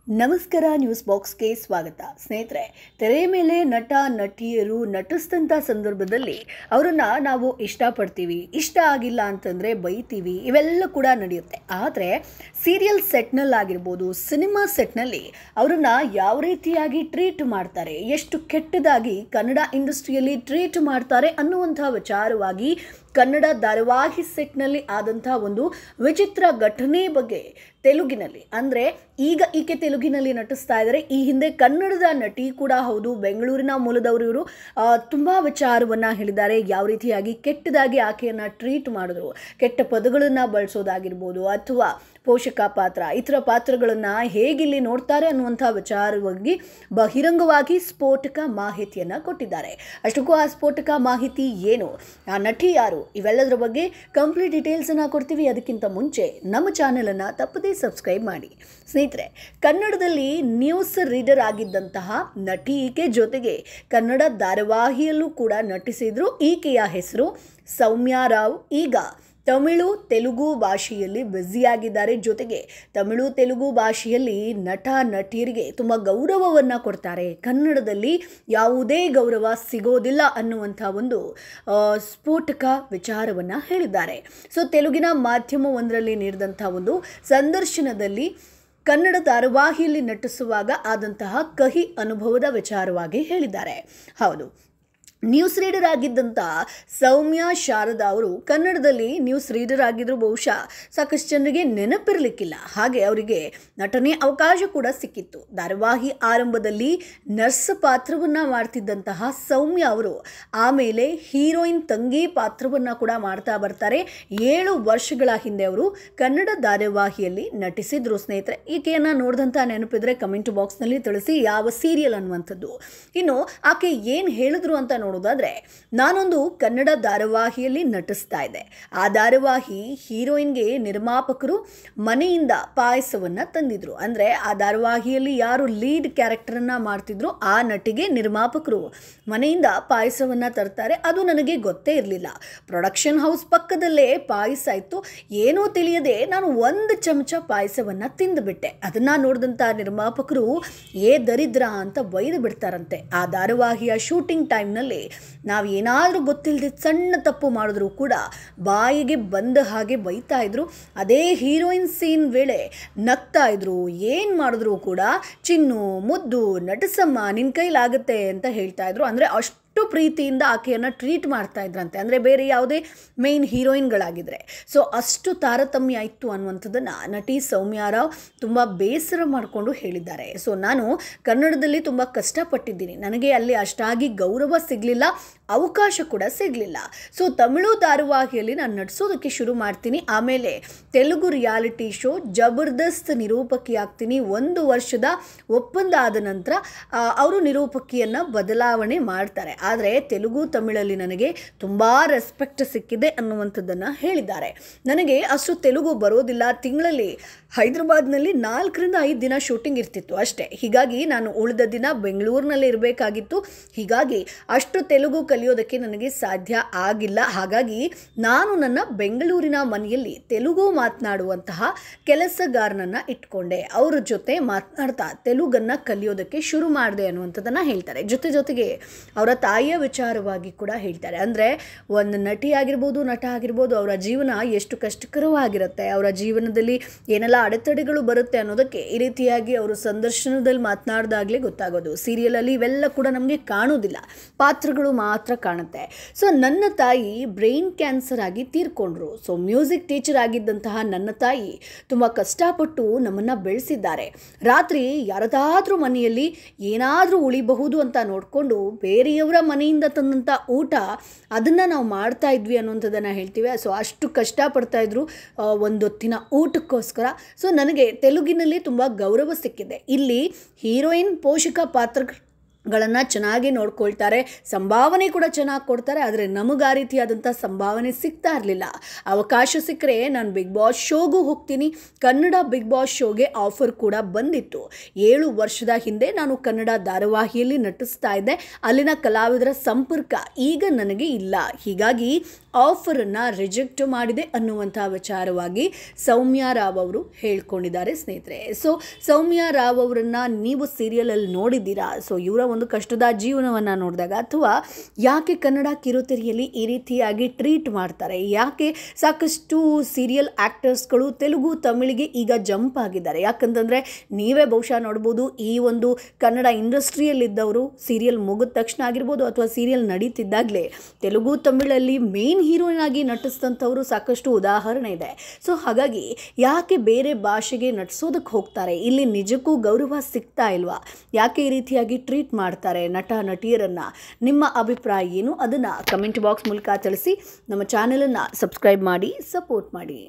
ನಮಸ್ಕಾರ ನ್ಯೂಸ್ ಬಾಕ್ಸ್ಗೆ ಸ್ವಾಗತ. ಸ್ನೇಹಿತರೆ, ತೆರೆ ಮೇಲೆ ನಟ ನಟಿಯರು ನಟಿಸಿದಂಥ ಸಂದರ್ಭದಲ್ಲಿ ಅವರನ್ನು ನಾವು ಇಷ್ಟಪಡ್ತೀವಿ, ಇಷ್ಟ ಆಗಿಲ್ಲ ಅಂತಂದರೆ ಬೈತೀವಿ, ಇವೆಲ್ಲ ಕೂಡ ನಡೆಯುತ್ತೆ. ಆದರೆ ಸೀರಿಯಲ್ ಸೆಟ್ನಲ್ಲಾಗಿರ್ಬೋದು, ಸಿನಿಮಾ ಸೆಟ್ನಲ್ಲಿ ಅವರನ್ನು ಯಾವ ರೀತಿಯಾಗಿ ಟ್ರೀಟ್ ಮಾಡ್ತಾರೆ, ಎಷ್ಟು ಕೆಟ್ಟದಾಗಿ ಕನ್ನಡ ಇಂಡಸ್ಟ್ರಿಯಲ್ಲಿ ಟ್ರೀಟ್ ಮಾಡ್ತಾರೆ ಅನ್ನುವಂಥ ವಿಚಾರವಾಗಿ ಕನ್ನಡ ಧಾರಾವಾಹಿ ಸೆಟ್ನಲ್ಲಿ ಆದಂಥ ಒಂದು ವಿಚಿತ್ರ ಘಟನೆ ಬಗ್ಗೆ ತೆಲುಗಿನಲ್ಲಿ, ಅಂದರೆ ಈಗ ಈಕೆ ತೆಲುಗಿನಲ್ಲಿ ನಟಿಸ್ತಾ ಇದ್ದಾರೆ. ಈ ಹಿಂದೆ ಕನ್ನಡದ ನಟಿ ಕೂಡ ಹೌದು, ಬೆಂಗಳೂರಿನ ಮೂಲದವರು ಇವರು. ತುಂಬ ವಿಚಾರವನ್ನು ಹೇಳಿದ್ದಾರೆ. ಯಾವ ರೀತಿಯಾಗಿ ಕೆಟ್ಟದಾಗಿ ಆಕೆಯನ್ನು ಟ್ರೀಟ್ ಮಾಡಿದ್ರು, ಕೆಟ್ಟ ಪದಗಳನ್ನು ಬಳಸೋದಾಗಿರ್ಬೋದು, ಅಥವಾ ಪೋಷಕ ಪಾತ್ರ, ಇತರ ಪಾತ್ರಗಳನ್ನು ಹೇಗಿಲ್ಲಿ ನೋಡ್ತಾರೆ ಅನ್ನುವಂಥ ವಿಚಾರವಾಗಿ ಬಹಿರಂಗವಾಗಿ ಸ್ಫೋಟಕ ಮಾಹಿತಿಯನ್ನು ಕೊಟ್ಟಿದ್ದಾರೆ. ಅಷ್ಟಕ್ಕೂ ಆ ಸ್ಫೋಟಕ ಮಾಹಿತಿ ಏನು, ಆ ನಟಿ ಯಾರು, ಇವೆಲ್ಲದರ ಬಗ್ಗೆ ಕಂಪ್ಲೀಟ್ ಡೀಟೇಲ್ಸನ್ನು ಕೊಡ್ತೀವಿ. ಅದಕ್ಕಿಂತ ಮುಂಚೆ ನಮ್ಮ ಚಾನಲನ್ನು ತಪ್ಪದೇ ಸಬ್ಸ್ಕ್ರೈಬ್ ಮಾಡಿ. ಸ್ನೇಹಿತರೆ, ಕನ್ನಡದಲ್ಲಿ ನ್ಯೂಸ್ ರೀಡರ್ ಆಗಿದ್ದಂತಹ ನಟಿ ಈಕೆ, ಜೊತೆಗೆ ಕನ್ನಡ ಧಾರಾವಾಹಿಯಲ್ಲೂ ಕೂಡ ನಟಿಸಿದ್ರು. ಈಕೆಯ ಹೆಸರು ಸೌಮ್ಯ ರಾವ್. ಈಗ ತಮಿಳು ತೆಲುಗು ಭಾಷೆಯಲ್ಲಿ ಬ್ಯುಸಿಯಾಗಿದ್ದಾರೆ. ಜೊತೆಗೆ ತಮಿಳು ತೆಲುಗು ಭಾಷೆಯಲ್ಲಿ ನಟ ನಟಿಯರಿಗೆ ತುಂಬ ಗೌರವವನ್ನು ಕೊಡ್ತಾರೆ. ಕನ್ನಡದಲ್ಲಿ ಯಾವುದೇ ಗೌರವ ಸಿಗೋದಿಲ್ಲ ಅನ್ನುವಂಥ ಒಂದು ಸ್ಫೋಟಕ ವಿಚಾರವನ್ನು ಹೇಳಿದ್ದಾರೆ. ಸೊ ತೆಲುಗಿನ ಮಾಧ್ಯಮವೊಂದರಲ್ಲಿ ನೀಡಿದಂಥ ಒಂದು ಸಂದರ್ಶನದಲ್ಲಿ ಕನ್ನಡ ಧಾರಾವಾಹಿಯಲ್ಲಿ ನಟಿಸುವಾಗ ಆದಂತಹ ಕಹಿ ಅನುಭವದ ವಿಚಾರವಾಗಿ ಹೇಳಿದ್ದಾರೆ. ಹೌದು, ನ್ಯೂಸ್ ರೀಡರ್ ಆಗಿದ್ದಂಥ ಸೌಮ್ಯ ಶಾರದಾ ಅವರು ಕನ್ನಡದಲ್ಲಿ ನ್ಯೂಸ್ ರೀಡರ್ ಆಗಿದ್ರು. ಬಹುಶಃ ಸಾಕಷ್ಟು ಜನರಿಗೆ ನೆನಪಿರಲಿಕ್ಕಿಲ್ಲ. ಹಾಗೆ ಅವರಿಗೆ ನಟನೆ ಅವಕಾಶ ಕೂಡ ಸಿಕ್ಕಿತ್ತು. ಧಾರಾವಾಹಿ ಆರಂಭದಲ್ಲಿ ನರ್ಸ್ ಪಾತ್ರವನ್ನು ಮಾಡ್ತಿದ್ದಂತಹ ಸೌಮ್ಯ ಅವರು ಆಮೇಲೆ ಹೀರೋಯಿನ್ ತಂಗಿ ಪಾತ್ರವನ್ನು ಕೂಡ ಮಾಡ್ತಾ ಬರ್ತಾರೆ. 7 ವರ್ಷಗಳ ಹಿಂದೆ ಅವರು ಕನ್ನಡ ಧಾರಾವಾಹಿಯಲ್ಲಿ ನಟಿಸಿದ್ರು. ಸ್ನೇಹಿತರೆ, ಈಕೆಯನ್ನು ನೋಡಿದಂಥ ನೆನಪಿದ್ರೆ ಕಮೆಂಟ್ ಬಾಕ್ಸ್ನಲ್ಲಿ ತಿಳಿಸಿ, ಯಾವ ಸೀರಿಯಲ್ ಅನ್ನುವಂಥದ್ದು. ಇನ್ನು ಆಕೆ ಏನು ಹೇಳಿದ್ರು ಅಂತ ನೋಡೋದಾದ್ರೆ, ನಾನೊಂದು ಕನ್ನಡ ಧಾರಾವಾಹಿಯಲ್ಲಿ ನಟಿಸ್ತಾ ಇದ್ದೆ. ಆ ಧಾರಾವಾಹಿ ಹೀರೋಯಿನ್ಗೆ ನಿರ್ಮಾಪಕರು ಮನೆಯಿಂದ ಪಾಯಸವನ್ನು ತಂದಿದ್ರು. ಅಂದರೆ ಆ ಧಾರಾವಾಹಿಯಲ್ಲಿ ಯಾರು ಲೀಡ್ ಕ್ಯಾರೆಕ್ಟರನ್ನು ಮಾಡ್ತಿದ್ರು ಆ ನಟಿಗೆ ನಿರ್ಮಾಪಕರು ಮನೆಯಿಂದ ಪಾಯಸವನ್ನು ತರ್ತಾರೆ. ಅದು ನನಗೆ ಗೊತ್ತೇ ಇರಲಿಲ್ಲ. ಪ್ರೊಡಕ್ಷನ್ ಹೌಸ್ ಪಕ್ಕದಲ್ಲೇ ಪಾಯಸ ಇತ್ತು. ಏನೋ ತಿಳಿಯದೆ ನಾನು 1 ಚಮಚ ಪಾಯಸವನ್ನು ತಿಂದುಬಿಟ್ಟೆ. ಅದನ್ನು ನೋಡಿದಂಥ ನಿರ್ಮಾಪಕರು ದರಿದ್ರ ಅಂತ ಬೈದು ಬಿಡ್ತಾರಂತೆ. ಆ ಧಾರಾವಾಹಿಯ ಶೂಟಿಂಗ್ ಟೈಮ್ನಲ್ಲಿ ನಾವು ಏನಾದರೂ ಗೊತ್ತಿಲ್ಲದೆ ಸಣ್ಣ ತಪ್ಪು ಮಾಡಿದ್ರು ಕೂಡ ಬಾಯಿಗೆ ಬಂದ ಹಾಗೆ ಬೈತಾ ಇದ್ರು. ಅದೇ ಹೀರೋಯಿನ್ ಸೀನ್ ವೇಳೆ ನಗ್ತಾ ಇದ್ರು. ಏನು ಮಾಡಿದ್ರು ಕೂಡ ಚಿನ್ನು, ಮುದ್ದು, ನಟಸಮ್ಮ, ನಿನ್ನ ಕೈಲಾಗುತ್ತೆ ಅಂತ ಹೇಳ್ತಾ ಇದ್ರು. ಅಂದರೆ ಅಷ್ಟು ಪ್ರೀತಿಯಿಂದ ಆಕೆಯನ್ನು ಟ್ರೀಟ್ ಮಾಡ್ತಾ ಇದ್ರಂತೆ, ಅಂದರೆ ಬೇರೆ ಯಾವುದೇ ಮೇನ್ ಹೀರೋಯಿನ್ಗಳಾಗಿದ್ದರೆ. ಸೊ ಅಷ್ಟು ತಾರತಮ್ಯ ಇತ್ತು ಅನ್ನುವಂಥದ್ದನ್ನು ನಟಿ ಸೌಮ್ಯ ರಾವ್ ತುಂಬ ಬೇಸರ ಮಾಡಿಕೊಂಡು ಹೇಳಿದ್ದಾರೆ. ಸೊ ನಾನು ಕನ್ನಡದಲ್ಲಿ ತುಂಬ ಕಷ್ಟಪಟ್ಟಿದ್ದೀನಿ, ನನಗೆ ಅಲ್ಲಿ ಅಷ್ಟಾಗಿ ಗೌರವ ಸಿಗಲಿಲ್ಲ, ಅವಕಾಶ ಕೂಡ ಸಿಗಲಿಲ್ಲ. ಸೊ ತಮಿಳು ಧಾರಾವಾಹಿಯಲ್ಲಿ ನಾನು ನಟಿಸೋದಕ್ಕೆ ಶುರು ಮಾಡ್ತೀನಿ. ಆಮೇಲೆ ತೆಲುಗು ರಿಯಾಲಿಟಿ ಶೋ ಜಬರ್ದಸ್ತ್ ನಿರೂಪಕಿ ಆಗ್ತೀನಿ. 1 ವರ್ಷದ ಒಪ್ಪಂದ ಆದ ನಂತರ ಅವರು ನಿರೂಪಕಿಯನ್ನು ಬದಲಾವಣೆ ಮಾಡ್ತಾರೆ. ಆದರೆ ತೆಲುಗು ತಮಿಳಲ್ಲಿ ನನಗೆ ತುಂಬ ರೆಸ್ಪೆಕ್ಟ್ ಸಿಕ್ಕಿದೆ ಅನ್ನುವಂಥದ್ದನ್ನು ಹೇಳಿದ್ದಾರೆ. ನನಗೆ ಅಷ್ಟು ತೆಲುಗು ಬರೋದಿಲ್ಲ. ತಿಂಗಳಲ್ಲಿ ಹೈದರಾಬಾದ್ನಲ್ಲಿ 4ರಿಂದ 5 ದಿನ ಶೂಟಿಂಗ್ ಇರ್ತಿತ್ತು ಅಷ್ಟೇ. ಹೀಗಾಗಿ ನಾನು ಉಳಿದ ದಿನ ಬೆಂಗಳೂರಿನಲ್ಲಿ ಇರಬೇಕಾಗಿತ್ತು. ಹೀಗಾಗಿ ಅಷ್ಟು ತೆಲುಗು ಕಲಿಯೋದಕ್ಕೆ ನನಗೆ ಸಾಧ್ಯ ಆಗಿಲ್ಲ. ಹಾಗಾಗಿ ನಾನು ನನ್ನ ಬೆಂಗಳೂರಿನ ಮನೆಯಲ್ಲಿ ತೆಲುಗು ಮಾತನಾಡುವಂತಹ ಕೆಲಸಗಾರನನ್ನು ಇಟ್ಕೊಂಡೆ. ಅವ್ರ ಜೊತೆ ಮಾತನಾಡ್ತಾ ತೆಲುಗನ್ನು ಕಲಿಯೋದಕ್ಕೆ ಶುರು ಮಾಡಿದೆ ಅನ್ನುವಂಥದ್ದನ್ನು ಹೇಳ್ತಾರೆ. ಜೊತೆಗೆ ಅವರ ತಾಯಿಯ ವಿಚಾರವಾಗಿ ಕೂಡ ಹೇಳ್ತಾರೆ. ಅಂದರೆ ಒಂದು ನಟಿ ಆಗಿರ್ಬೋದು, ನಟ ಆಗಿರ್ಬೋದು, ಅವರ ಜೀವನ ಎಷ್ಟು ಕಷ್ಟಕರವಾಗಿರುತ್ತೆ, ಅವರ ಜೀವನದಲ್ಲಿ ಏನೆಲ್ಲ ಅಡೆತಡೆಗಳು ಬರುತ್ತೆ ಅನ್ನೋದಕ್ಕೆ ಈ ರೀತಿಯಾಗಿ ಅವರು ಸಂದರ್ಶನದಲ್ಲಿ ಮಾತನಾಡಿದಾಗಲೇ ಗೊತ್ತಾಗೋದು. ಸೀರಿಯಲಲ್ಲಿ ಇವೆಲ್ಲ ಕೂಡ ನಮಗೆ ಕಾಣೋದಿಲ್ಲ, ಪಾತ್ರಗಳು ಮಾತ್ರ ಕಾಣುತ್ತೆ. ಸೊ ನನ್ನ ತಾಯಿ ಬ್ರೈನ್ ಕ್ಯಾನ್ಸರ್ ಆಗಿ ತೀರ್ಕೊಂಡ್ರು. ಸೊ ಮ್ಯೂಸಿಕ್ ಟೀಚರ್ ಆಗಿದ್ದಂತಹ ನನ್ನ ತಾಯಿ ತುಂಬ ಕಷ್ಟಪಟ್ಟು ನಮ್ಮನ್ನು ಬೆಳೆಸಿದ್ದಾರೆ. ರಾತ್ರಿ ಯಾರದಾದ್ರೂ ಮನೆಯಲ್ಲಿ ಏನಾದರೂ ಉಳಿಬಹುದು ಅಂತ ನೋಡಿಕೊಂಡು ಬೇರೆಯವರ ಮನೆಯಿಂದ ತಂದಂಥ ಊಟ ಅದನ್ನು ನಾವು ಮಾಡ್ತಾ ಇದ್ವಿ ಅನ್ನುವಂಥದ್ದನ್ನು ಹೇಳ್ತೀವಿ. ಸೊ ಅಷ್ಟು ಕಷ್ಟಪಡ್ತಾಯಿದ್ರು ಒಂದೊತ್ತಿನ ಊಟಕ್ಕೋಸ್ಕರ. ಸೊ ನನಗೆ ತೆಲುಗಿನಲ್ಲಿ ತುಂಬ ಗೌರವ ಸಿಕ್ಕಿದೆ. ಇಲ್ಲಿ ಹೀರೋಯಿನ್ ಪೋಷಕ ಪಾತ್ರಗಳನ್ನು ಚೆನ್ನಾಗಿ ನೋಡ್ಕೊಳ್ತಾರೆ, ಸಂಭಾವನೆ ಕೂಡ ಚೆನ್ನಾಗಿ ಕೊಡ್ತಾರೆ. ಆದರೆ ನಮಗೆ ಆ ರೀತಿಯಾದಂಥ ಸಂಭಾವನೆ ಸಿಗ್ತಾ ಇರಲಿಲ್ಲ. ಅವಕಾಶ ಸಿಕ್ಕರೆ ನಾನು ಬಿಗ್ ಬಾಸ್ ಶೋಗೂ ಹೋಗ್ತೀನಿ. ಕನ್ನಡ ಬಿಗ್ ಬಾಸ್ ಶೋಗೆ ಆಫರ್ ಕೂಡ ಬಂದಿತ್ತು. 7 ವರ್ಷದ ಹಿಂದೆ ನಾನು ಕನ್ನಡ ಧಾರಾವಾಹಿಯಲ್ಲಿ ನಟಿಸ್ತಾ ಇದ್ದೆ. ಅಲ್ಲಿನ ಕಲಾವಿದರ ಸಂಪರ್ಕ ಈಗ ನನಗೆ ಇಲ್ಲ. ಹೀಗಾಗಿ ಆಫರನ್ನು ರಿಜೆಕ್ಟ್ ಮಾಡಿದೆ ಅನ್ನುವಂಥ ವಿಚಾರವಾಗಿ ಸೌಮ್ಯ ರಾವ್ ಅವರು ಹೇಳ್ಕೊಂಡಿದ್ದಾರೆ ಸ್ನೇಹಿತರೆ. ಸೊ ಸೌಮ್ಯ ರಾವ್ ಅವರನ್ನು ನೀವು ಸೀರಿಯಲಲ್ಲಿ ನೋಡಿದ್ದೀರಾ. ಸೊ ಇವರ ಒಂದು ಕಷ್ಟದ ಜೀವನವನ್ನು ನೋಡಿದಾಗ ಅಥವಾ ಯಾಕೆ ಕನ್ನಡ ಕಿರುತೆರೆಯಲ್ಲಿ ಈ ರೀತಿಯಾಗಿ ಟ್ರೀಟ್ ಮಾಡ್ತಾರೆ, ಯಾಕೆ ಸಾಕಷ್ಟು ಸೀರಿಯಲ್ ಆ್ಯಕ್ಟರ್ಸ್ಗಳು ತೆಲುಗು ತಮಿಳಿಗೆ ಈಗ ಜಂಪ್ ಆಗಿದ್ದಾರೆ, ಯಾಕಂತಂದರೆ ನೀವೇ ಬಹುಶಃ ನೋಡ್ಬೋದು ಈ ಒಂದು ಕನ್ನಡ ಇಂಡಸ್ಟ್ರಿಯಲ್ಲಿದ್ದವರು ಸೀರಿಯಲ್ ಮುಗಿದ ತಕ್ಷಣ ಆಗಿರ್ಬೋದು ಅಥವಾ ಸೀರಿಯಲ್ ನಡೀತಿದ್ದಾಗಲೇ ತೆಲುಗು ತಮಿಳಲ್ಲಿ ಮೇನ್ ಹೀರೋಯಿನ್ ಆಗಿ ನಟಿಸಿದಂಥವರು ಸಾಕಷ್ಟು ಉದಾಹರಣೆ ಇದೆ. ಸೊ ಹಾಗಾಗಿ ಯಾಕೆ ಬೇರೆ ಭಾಷೆಗೆ ನಟಿಸೋದಕ್ಕೆ ಹೋಗ್ತಾರೆ, ಇಲ್ಲಿ ನಿಜಕ್ಕೂ ಗೌರವ ಸಿಗ್ತಾ ಇಲ್ವಾ, ಯಾಕೆ ಈ ರೀತಿಯಾಗಿ ಟ್ರೀಟ್ ಮಾಡ್ತಾರೆ ನಟ ನಟಿಯರನ್ನು? ನಿಮ್ಮ ಅಭಿಪ್ರಾಯ ಏನು ಅದನ್ನು ಕಮೆಂಟ್ ಬಾಕ್ಸ್ ಮೂಲಕ ತಿಳಿಸಿ. ನಮ್ಮ ಚಾನಲನ್ನು ಸಬ್ಸ್ಕ್ರೈಬ್ ಮಾಡಿ, ಸಪೋರ್ಟ್ ಮಾಡಿ.